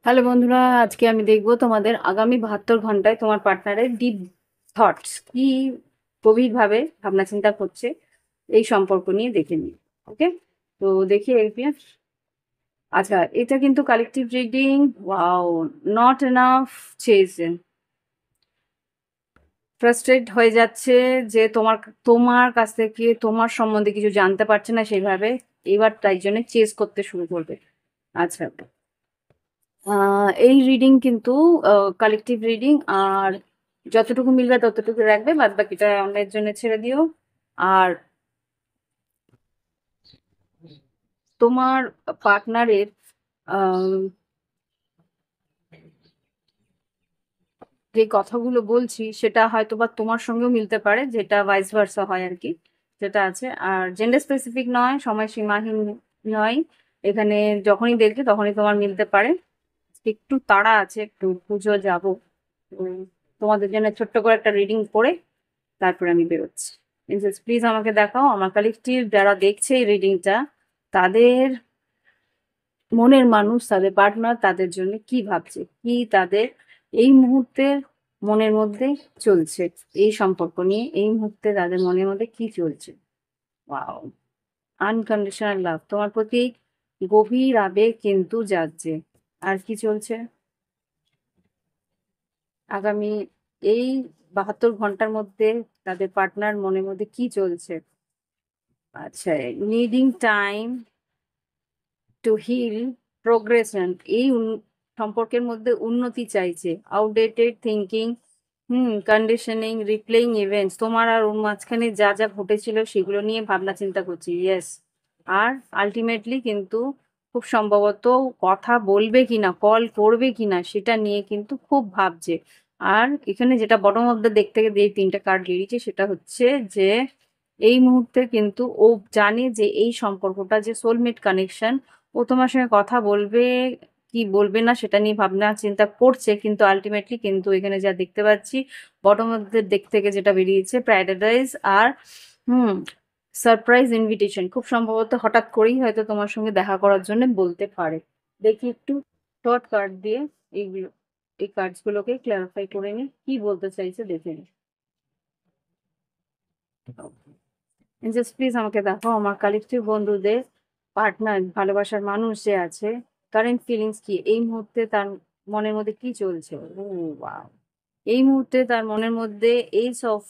Hello বন্ধুরা, আজকে আমি দেখবো তোমাদের আগামী 72 ঘন্টায় তোমার পার্টনারের ডিপ থটস কি গভীরভাবে ভাবনা চিন্তা করছে এই সম্পর্ক নিয়ে দেখে নিই। ওকে, তো দেখি এলপিএফ। আচ্ছা, এটা কিন্তু collective reading. Wow, not enough chasing, frustrate হয়ে যাচ্ছে যে তোমার তোমার কাছ থেকে তোমার সম্বন্ধে কিছু জানতে পারছে না সেইভাবে। এবার তাই জন্য চেজ করতে শুরু করবে। আচ্ছা, এই রিডিং কিন্তু কালেকটিভ রিডিং, আর যতটুকু মিলবে ততটুকু রাখবে, বাদ বাকিটা অন্যের জন্য ছেড়ে দিও। আর তোমার পার্টনারের যে কথাগুলো বলছি সেটা হয়তো বা তোমার সঙ্গেও মিলতে পারে, যেটা ভাইস ভার্সা হয় আর কি, যেটা আছে। আর জেন্ডার স্পেসিফিক নয়, সময়সীমাহীন নয়, এখানে যখনই দেখবে তখনই তোমার মিলতে পারে। একটু তাড়া আছে, একটু পুজো যাবো। উম, তোমাদের জন্য ছোট্ট করে একটা রিডিং করে তারপরে আমি বেরোচ্ছি। প্রিন্সেস প্লিজ আমাকে দেখাও, আমার কালেকটিভ যারা দেখছে এই রিডিংটা, তাদের মনের মানুষ, তাদের পার্টনার তাদের জন্য কি ভাবছে, কি তাদের এই মুহূর্তে মনের মধ্যে চলছে, এই সম্পর্ক নিয়ে এই মুহূর্তে তাদের মনের মধ্যে কি চলছে। ওয়াও, আনকন্ডিশনাল লাভ, তোমার প্রতি গভীর আবেগ কিন্তু জাগছে। আর কি চলছে আগামী এই 72 ঘন্টার মধ্যে, তাদের পার্টনার মনের মধ্যে কি চলছে? আচ্ছা, needing time to heal, progression, এই সম্পর্কের মধ্যে উন্নতি চাইছে। Outdated thinking, conditioning, replaying events, তোমার আর ওর মাঝখানে যা যা ঘটেছিল সেগুলো নিয়ে ভাবনা চিন্তা করছি। ইয়েস। আর আলটিমেটলি কিন্তু খুব সম্ভবত কথা বলবে কিনা, কল করবে কিনা সেটা নিয়ে কিন্তু খুব ভাবছে। আর এখানে যেটা বটম অফ দ্য দেখ থেকে যে তিনটা কার্ড বেরিয়েছে সেটা হচ্ছে যে এই মুহূর্তে কিন্তু ও জানে যে এই সম্পর্কটা যে সোলমেট কানেকশন, ও তোমার সঙ্গে কথা বলবে কি বলবে না সেটা নিয়ে ভাবনা চিন্তা করছে, কিন্তু আলটিমেটলি কিন্তু এখানে যা দেখতে পাচ্ছি বটম অফ দ্য দিক থেকে যেটা বেরিয়েছে, প্যারাডাইজ আর হুম সারপ্রাইজ ইনভিটেশন, খুব সম্ভবত হঠাৎ করেই হয়তো তোমার সঙ্গে দেখা করার জন্য বলতে পারে। দেখি একটু শর্ট কার্ড দিয়ে এইগুলো, এই কার্ডস গুলোকে ক্লারিফাই করে নি কি বলতে চাইছে দেখে নি। জাস্ট প্লিজ আমাকে দেখো, আমার কালেকটিভ বন্ধুদের পার্টনার, ভালোবাসার মানুষ যে আছে, কারেন্ট ফিলিংস কি, এই মুহূর্তে তার মনের মধ্যে কি চলছে। ও ওয়াও, এই মুহূর্তে তার মনের মধ্যে এইস অফ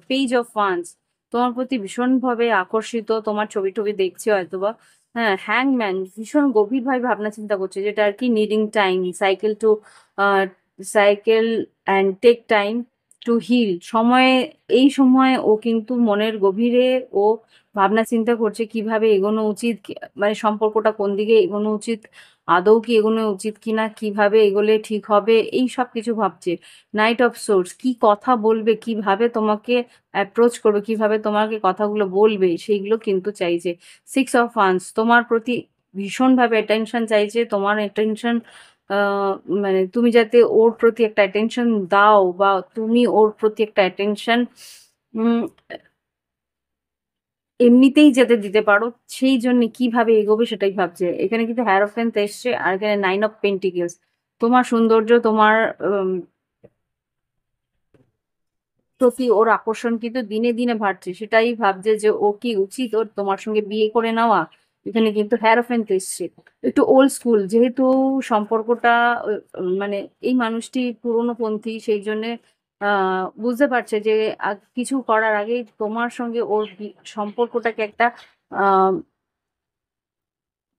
পেজ অফ ওয়ান্স, তোমার প্রতি ভীষণভাবে আকর্ষিত, তোমার ছবি টবি দেখছে হয়তোবা। হ্যাঁ, হ্যাংম্যান ভীষণ গভীরভাবে ভাবনা চিন্তা করছে, যেটা আর কি needing time, cycle to cycle and take time to heal, সময়ে এই সময় ও কিন্তু মনের গভীরে ও ভাবনা চিন্তা করছে কিভাবে এগোনো উচিত, মানে সম্পর্কটা কোন দিকে এগোনো উচিত, আদৌ কি এগোনো উচিত কিনা, কিভাবে এগোলে ঠিক হবে, এই সব কিছু ভাবছে। নাইট অফ সোর্স, কি কথা বলবে, কিভাবে তোমাকে অ্যাপ্রোচ করবে, কিভাবে তোমাকে কথাগুলো বলবে সেইগুলো কিন্তু চাইছে। সিক্স অফ ওয়ান্স, তোমার প্রতি ভীষণভাবে অ্যাটেনশন চাইছে, তোমার অ্যাটেনশন মানে তুমি যাতে ওর প্রতি একটা অ্যাটেনশন দাও, বা তুমি ওর প্রতি একটা অ্যাটেনশন এমনিতেই যাতে দিতে পারো, সেই জন্য কিভাবে এগোবে সেটাই ভাবছে। এখানে কিন্তু হ্যারোফেন্ট এসছে, আর এখানে নাইন অফ পেন্টিকেলস, তোমার সৌন্দর্য, তোমার প্রতি ওর আকর্ষণ কিন্তু দিনে দিনে বাড়ছে, সেটাই ভাবছে যে ও কি উচিত ওর তোমার সঙ্গে বিয়ে করে নেওয়া। এখানে কিন্তু হ্যারোফেন্ট এসছে, একটু ওল্ড স্কুল যেহেতু সম্পর্কটা, মানে এই মানুষটি পুরনো পন্থী, সেই জন্য বুঝতে পারছে যে কিছু করার আগেই তোমার সঙ্গে ওর সম্পর্কটাকে একটা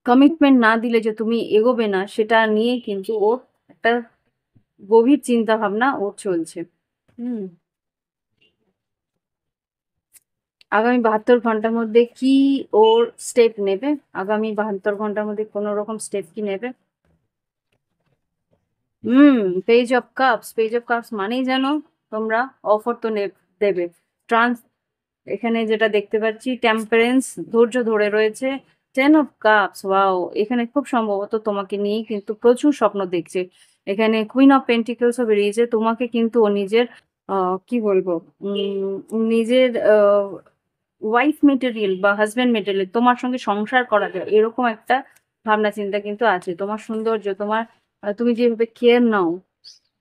কমিটমেন্ট না দিলে যে তুমি এগোবে না, সেটা নিয়ে কিন্তু ওর একটা গভীর চিন্তা ভাবনা ওর চলছে। হুম, আগামী 72 ঘন্টার মধ্যে কি ওর স্টেপ নেবে, আগামী 72 ঘন্টার মধ্যে কোনো রকম স্টেপ কি নেবে? Hmm, page of cups, page of cups মানেই জানো তোমরা অফার তো দেবে। ট্রান্স, এখানে যেটা দেখতে পাচ্ছি টেম্পারেন্স, ধৈর্য ধরে রয়েছে। টেন অফ কাপস, ওয়াও, এখানে খুব সম্ভবত তোমাকে নিয়ে কিন্তু প্রচুর স্বপ্ন দেখছে। এখানে কুইন অফ পেন্টিকলসও বেরিয়েছে, তোমাকে কিন্তু ও নিজের কি বলবো, নিজের ওয়াইফ মেটেরিয়াল বা হাজব্যান্ড মেটেরিয়াল, তোমার সঙ্গে সংসার করা যায় এরকম একটা ভাবনা চিন্তা কিন্তু আছে। তোমার সৌন্দর্য, তোমার আর তুমি যেভাবে কেয়ার নাও,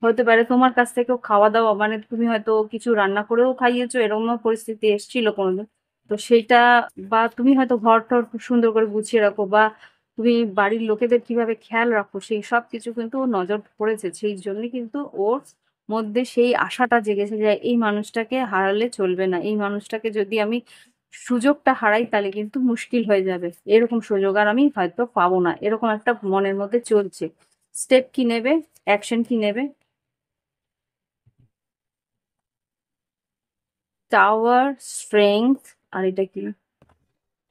হতে পারে তোমার কাছ থেকেও খাওয়া দাওয়া, মানে তুমি হয়তো কিছু রান্না করেও খাইয়েছো, এরকম পরিস্থিতি এসেছিল কোনোদিন, তো সেইটা, বা তুমি হয়তো ঘর টর খুব সুন্দর করে গুছিয়ে রাখো, বা তুমি বাড়ির লোকেদের কিভাবে খেয়াল রাখো, সেই সব কিছু কিন্তু ও নজর পড়েছে, সেই জন্য কিন্তু ওর মধ্যে সেই আশাটা জেগেছে যে এই মানুষটাকে হারালে চলবে না, এই মানুষটাকে যদি আমি সুযোগটা হারাই তাহলে কিন্তু মুশকিল হয়ে যাবে, এরকম সুযোগ আর আমি হয়তো পাবো না, এরকম একটা মনের মধ্যে চলছে। স্টেপ কি নেবে, অ্যাকশন কি নেবে? টাওয়ার, স্ট্রেংথ, আর এটা কি?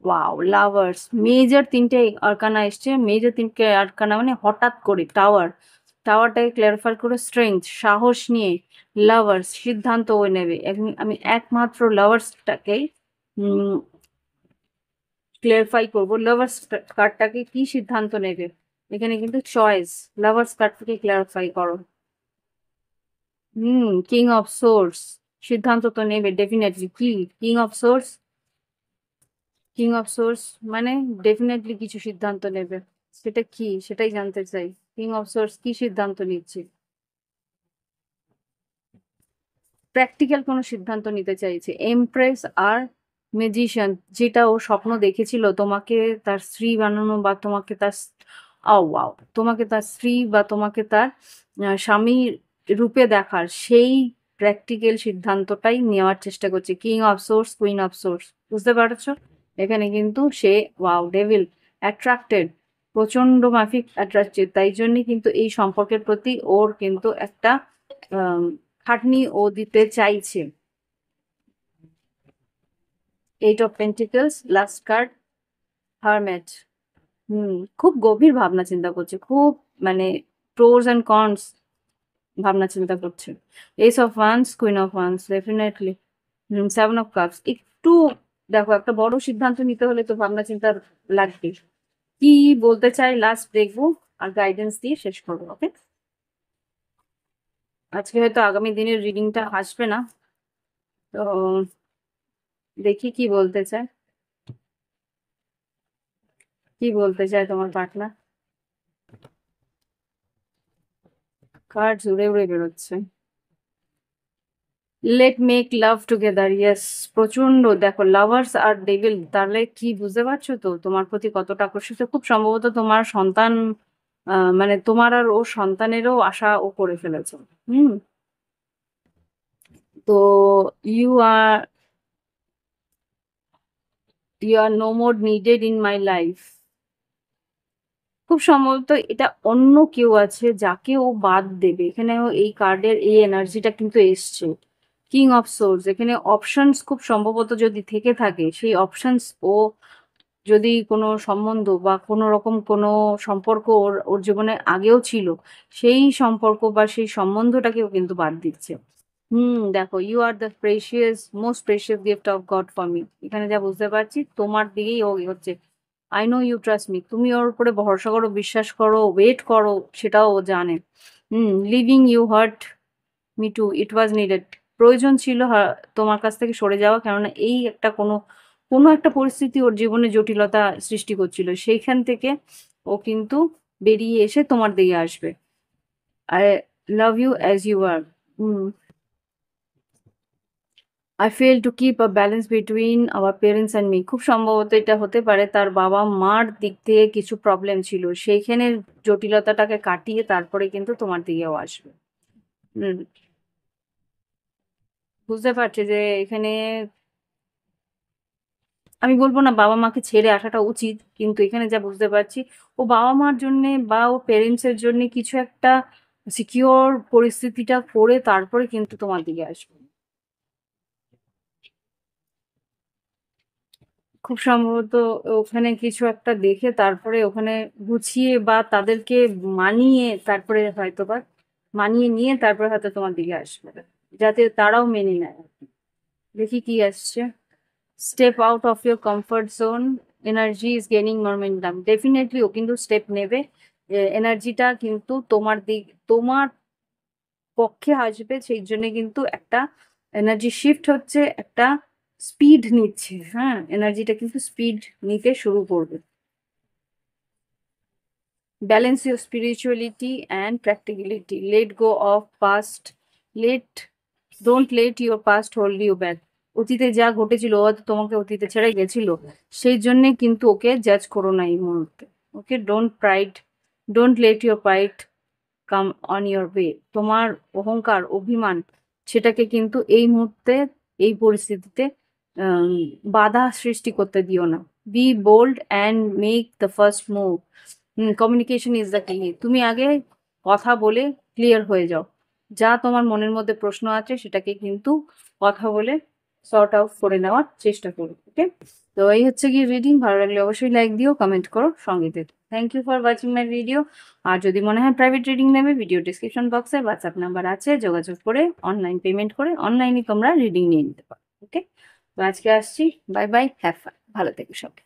Wow, lovers. মেজর তিনটে আরকানা এসছে, মেজর তিনটে আরকানা মানে হঠাৎ করে টাওয়ার, টাওয়ারটাকে ক্লারিফাই করে স্ট্রেংথ, সাহস নিয়ে, লাভার্স, সিদ্ধান্ত ও নেবে। আমি একমাত্র লাভার্সটাকেই ক্লারিফাই করবো, লাভার্স কার্ডটাকে কি সিদ্ধান্ত নেবে, এখানে কিন্তু চয়েস, লাভার্স কার্ডটাকে ক্লারিফাই করো। কিং অফ সোর্স, সিদ্ধান্ত তো নেবে ডেফিনেটলি, কি? King of swords, king of swords মানে ডেফিনেটলি কিছু সিদ্ধান্ত নেবে, সেটা কি সেটাই জানতে চাই। কিং অফ সোর্স কি সিদ্ধান্ত নিচ্ছে? প্র্যাকটিক্যাল কোনো সিদ্ধান্ত নিতে চাইছে। এমপ্রেস আর ম্যাজিশিয়ান, যেটা ও স্বপ্ন দেখেছিল তোমাকে তার স্ত্রী বানানো, বা তোমাকে তার ওয়াও, তোমাকে তার স্ত্রী বা তোমাকে তার স্বামী রূপে দেখার, সেই প্র্যাকটিক্যাল সিদ্ধান্তটাই নেওয়ার চেষ্টা করছে। King of swords, queen of swords, বুঝতে পারছো? এখানে কিন্তু সে, ওয়াও, ডেভিল, অ্যাট্রাক্টেড, প্রচন্ড মাফিক অ্যাট্রাক্টেড, তাই জন্যই কিন্তু এই সম্পর্কের প্রতি ওর কিন্তু একটা খাটনি ও দিতে চাইছে। Eight of pentacles, last card, hermit. খুব গভীর ভাবনা চিন্তা করছে, খুব, মানে প্রোস এন্ড কনস ভাবনা চিন্তা করছে। S of wands, queen of wands, definitely. Seven of cups, একটু দেখো, একটা বড় সিদ্ধান্ত নিতে হলে তো ভাবনা চিন্তা লাগবে। কি বলতে চাই লাস্ট দেখবো, আর গাইডেন্স দিয়ে শেষ করবো, ওকে? আজকে হয়তো আগামী দিনের রিডিংটা আসবে না, তো দেখি কি বলতে চায়, কি বলতে চায় তোমার পার্টনার। কার্ড উড়ে উড়ে বেরোচ্ছে। Late make love together, yes. প্রচন্ড, দেখো লাভার্স আর ডেভিল, তাহলে কি বুঝতে পারছো তো তোমার প্রতি কতটা আকর্ষিত, খুব সম্ভবত তোমার সন্তান, মানে তোমার আর ওর সন্তানেরও আশা ও করে ফেলেছে। হুম। তো you are, you are no more needed in my life. খুব সম্ভবত এটা অন্য কেউ আছে যাকে ও বাদ দেবে, এখানেও এই কার্ডের এই এনার্জিটা কিন্তু এসছে। কিং অফ সোর্স, এখানে অপশনস খুব সম্ভবত যদি থেকে থাকে, সেই অপশনস ও, যদি কোনো সম্বন্ধ বা কোনো রকম কোনো সম্পর্ক ওর ওর জীবনে আগেও ছিল, সেই সম্পর্ক বা সেই সম্বন্ধটাকেও কিন্তু বাদ দিচ্ছে। দেখো, you are the precious, most precious gift of God for me, এখানে যা বুঝতে পারছি তোমার দিকেই ও হচ্ছে। I know you trust me, তুমি ওর উপরে ভরসা করো, বিশ্বাস করো, ওয়েট করো, সেটাও ও জানে। Leaving you hurt me too, it was needed, প্রয়োজন ছিল তোমার কাছ থেকে সরে যাওয়া, কেননা এই একটা কোনো কোনো একটা পরিস্থিতি ওর জীবনে জটিলতা সৃষ্টি করছিল, সেইখান থেকে ও কিন্তু বেরিয়ে এসে তোমার দিকে আসবে। I love you as you are. I fail to keep a balance between our parents and me, খুব সম্ভবত এটা হতে পারে তার বাবা মার দিক থেকে কিছু প্রবলেম ছিল, সেইখানে জটিলতাটাকে কাটিয়ে তারপরে কিন্তু তোমার দিকেও আসবে। হুম, বুঝতে পারছি যে এখানে আমি বলবো না বাবা মাকে ছেড়ে আসাটা উচিত, কিন্তু এখানে যা বুঝতে পারছি, ও বাবা মার জন্য বা ও পেরেন্টস এর জন্য কিছু একটা সিকিওর পরিস্থিতিটা করে তারপরে কিন্তু তোমার দিকে আসবে। খুব সম্ভবত ওখানে কিছু একটা দেখে তারপরে ওখানে গুছিয়ে বা তাদেরকে মানিয়ে তারপরে হয়তো বা মানিয়ে নিয়ে তারপরে হয়তো তোমার দিকে আসবে, যাতে তারাও মেনে নেয়। দেখি কি আসছে। Step out of your comfort zone, energy is gaining momentum, definitely ও কিন্তু স্টেপ নেবে, এনার্জিটা কিন্তু তোমার দিক, তোমার পক্ষে আসবে, সেই জন্য কিন্তু একটা এনার্জি শিফট হচ্ছে, একটা স্পিড নিচ্ছে, হ্যাঁ, এনার্জিটা কিন্তু স্পিড নিতে শুরু করবে। Balance your spirituality and practicality. Let go of past. Don't let your past hold you back. অতীতে যা ঘটেছিল ও হয়তো তোমাকে অতীতে ছেড়ে গেছিল, সেই জন্যে কিন্তু ওকে জাজ করো না এই মুহূর্তে। Okay, don't let your pride come on your way. তোমার অহংকার, অভিমান, সেটাকে কিন্তু এই মুহূর্তে, এই পরিস্থিতিতে বাধা সৃষ্টি করতে দিও না। Be bold and make the first move. Communication is the key. তুমি আগে কথা বলে ক্লিয়ার হয়ে যাও। যা তোমার মনের মধ্যে প্রশ্ন আছে সেটাকে কিন্তু কথা বলে সর্ট আউট করে নেওয়ার চেষ্টা করো। ওকে, তো এই হচ্ছে কি রিডিং। ভালো লাগলে অবশ্যই লাইক দিও, কমেন্ট করো, সঙ্গে দিও। Thank you for watching my video. আর যদি মনে হয় প্রাইভেট রিডিং নেবে, ভিডিও ডিসক্রিপশন বক্সে হোয়াটসঅ্যাপ নাম্বার আছে, যোগাযোগ করে অনলাইন পেমেন্ট করে অনলাইনে তোমরা রিডিং নিয়ে নিতে পারো। ওকে, তো আজকে আসছি। বাই বাই, হ্যাভ ফান, ভালো থেকো সবাই।